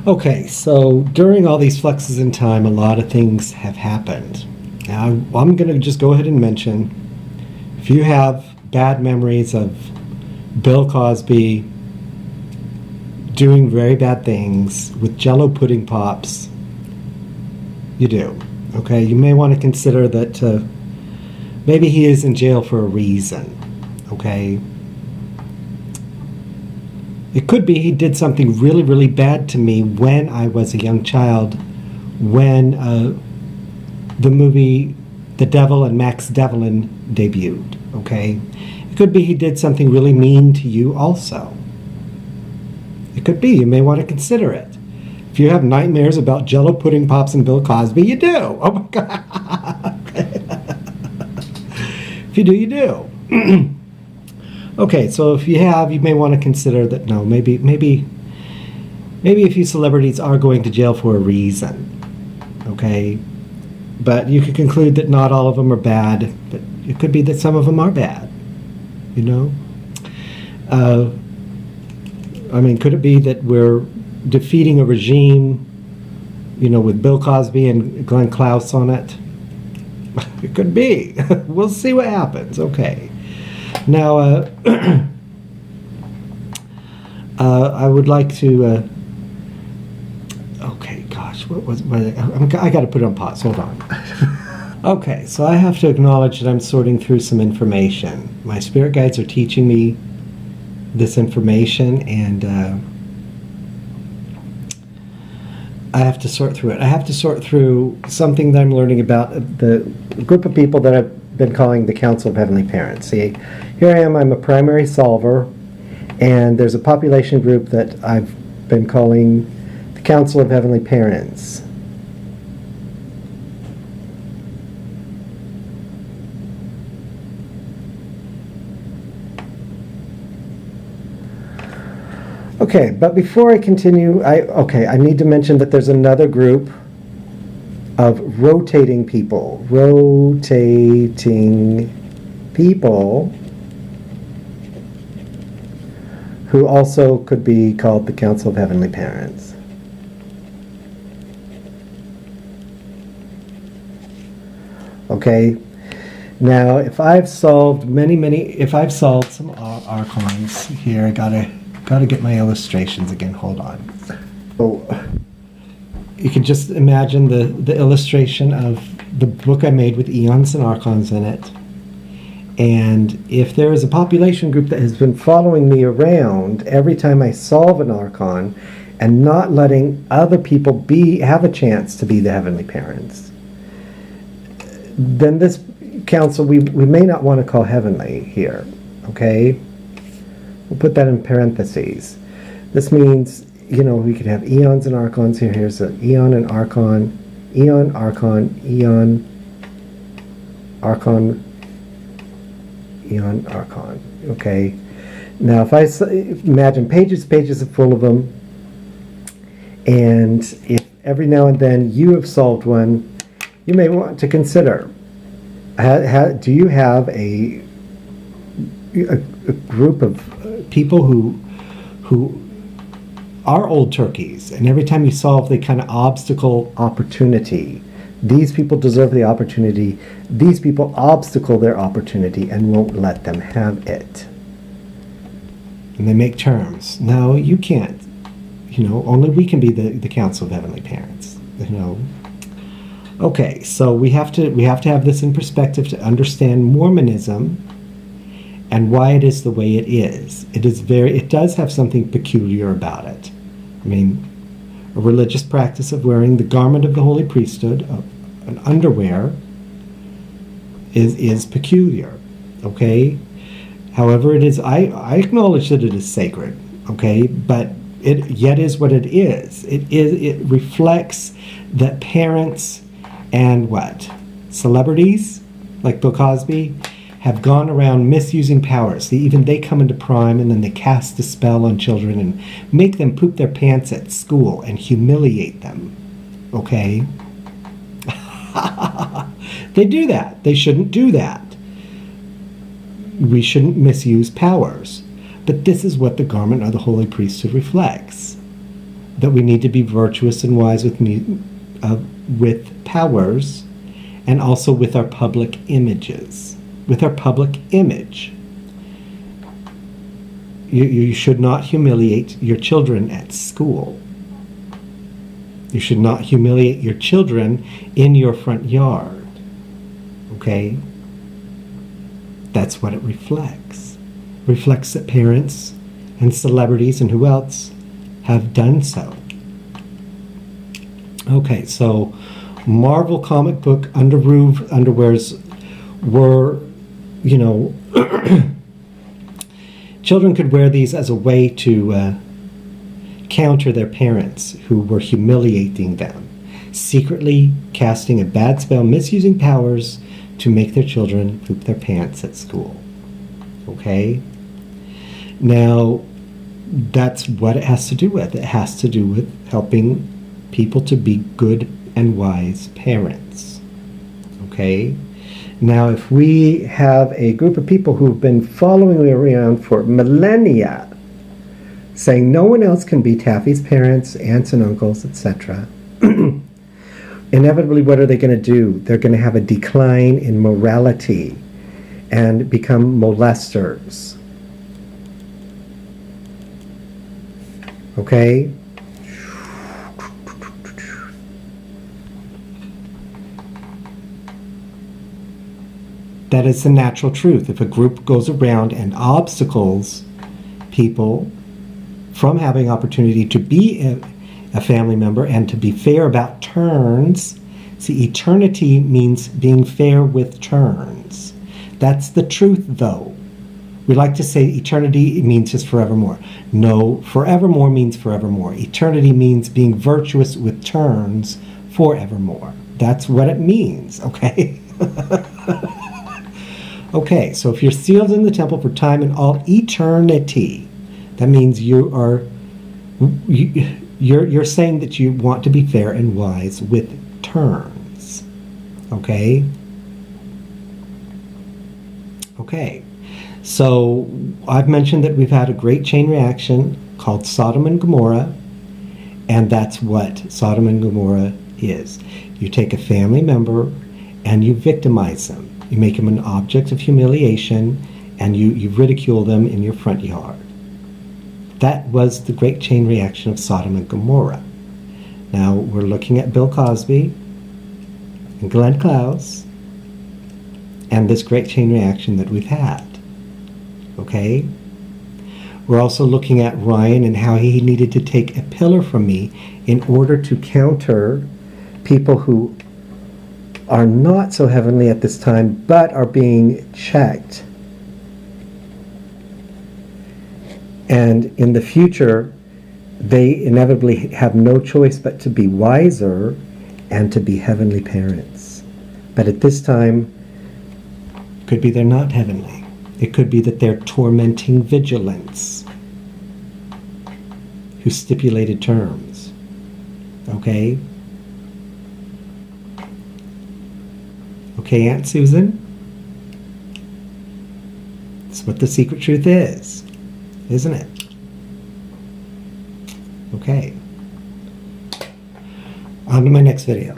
Okay, so during all these fluxes in time, a lot of things have happened. Now, I'm going to just go ahead and mention, if you have bad memories of Bill Cosby doing very bad things with Jello pudding pops, you do. Okay, you may want to consider that maybe he is in jail for a reason. Okay, it could be he did something really, really bad to me when I was a young child, when the movie The Devil and Max Devlin debuted, okay? It could be he did something really mean to you also. It could be. You may want to consider it. If you have nightmares about Jello pudding pops and Bill Cosby, you do. Oh my God. If you do, you do. Okay, so if you have, you may want to consider that, no, maybe a few celebrities are going to jail for a reason, okay? But you could conclude that not all of them are bad, but it could be that some of them are bad, you know? I mean, could it be that we're defeating a regime, you know, with Bill Cosby and Glenn Close on it? It could be. We'll see what happens, okay. Now, I would like to, okay, gosh, I got to put it on pause, hold on. Okay, so I have to acknowledge that I'm sorting through some information. My spirit guides are teaching me this information, and I have to sort through it. I have to sort through something that I'm learning about the group of people that I've been calling the Council of Heavenly Parents. See, here I am, I'm a primary solver, and there's a population group that I've been calling the Council of Heavenly Parents. Okay, but before I continue, I need to mention that there's another group of rotating people who also could be called the Council of Heavenly Parents. Okay, now if I've solved if I've solved some archons here, I gotta get my illustrations again. Hold on. So you can just imagine the illustration of the book I made with eons and archons in it. And if there is a population group that has been following me around every time I solve an archon and not letting other people have a chance to be the heavenly parents, then this council we may not want to call heavenly here, okay? We'll put that in parentheses. This means, you know, we could have eons and archons here. Here's an eon and archon, eon, archon, eon, archon, eon, archon. Okay. Now, if I imagine pages are full of them, and if every now and then you have solved one, you may want to consider, do you have a group of people who are old turkeys, and every time you solve, they kind of obstacle opportunity. These people deserve the opportunity. These people obstacle their opportunity and won't let them have it. And they make terms. No, you can't. You know, only we can be the Council of Heavenly Parents. You know. Okay, so we have to have this in perspective to understand Mormonism and why it is the way it is. It does have something peculiar about it. I mean, a religious practice of wearing the garment of the holy priesthood, an underwear, is peculiar, okay? However, it is, I acknowledge that it is sacred, okay? But it yet is what it is. It reflects that parents and what? Celebrities, like Bill Cosby, have gone around misusing powers. They come into prime, and then they cast a spell on children and make them poop their pants at school and humiliate them. Okay? They do that. They shouldn't do that. We shouldn't misuse powers. But this is what the garment of the holy priesthood reflects. that we need to be virtuous and wise with powers, and also with our public images. With our public image. You should not humiliate your children at school. You should not humiliate your children in your front yard. Okay? That's what it reflects. It reflects that parents and celebrities and who else have done so. Okay, so Marvel comic book underwears were, you know, children could wear these as a way to counter their parents who were humiliating them, secretly casting a bad spell, misusing powers to make their children poop their pants at school. Okay? Now, that's what it has to do with. It has to do with helping people to be good and wise parents. Okay? Now, if we have a group of people who've been following me around for millennia, saying no one else can be Taffy's parents, aunts and uncles, etc., inevitably, what are they going to do? They're going to have a decline in morality and become molesters. Okay? That is the natural truth. If a group goes around and obstacles people from having opportunity to be a family member and to be fair about turns, see, eternity means being fair with turns. That's the truth, though. We like to say eternity means just forevermore. No, forevermore means forevermore. Eternity means being virtuous with turns forevermore. That's what it means, okay? Okay, so if you're sealed in the temple for time and all eternity, that means you're saying that you want to be fair and wise with turns. Okay? Okay. So I've mentioned that we've had a great chain reaction called Sodom and Gomorrah, and that's what Sodom and Gomorrah is. You take a family member and you victimize them. You make them an object of humiliation, and you ridicule them in your front yard. That was the great chain reaction of Sodom and Gomorrah. Now we're looking at Bill Cosby and Glenn Close and this great chain reaction that we've had. Okay? We're also looking at Ryan and how he needed to take a pillar from me in order to counter people who are not so heavenly at this time, but are being checked. And in the future, they inevitably have no choice but to be wiser and to be heavenly parents. But at this time, it could be they're not heavenly. It could be that they're tormenting vigilance, who stipulated terms. Okay? Okay, Aunt Susan? That's what the secret truth is, isn't it? Okay. On to my next video.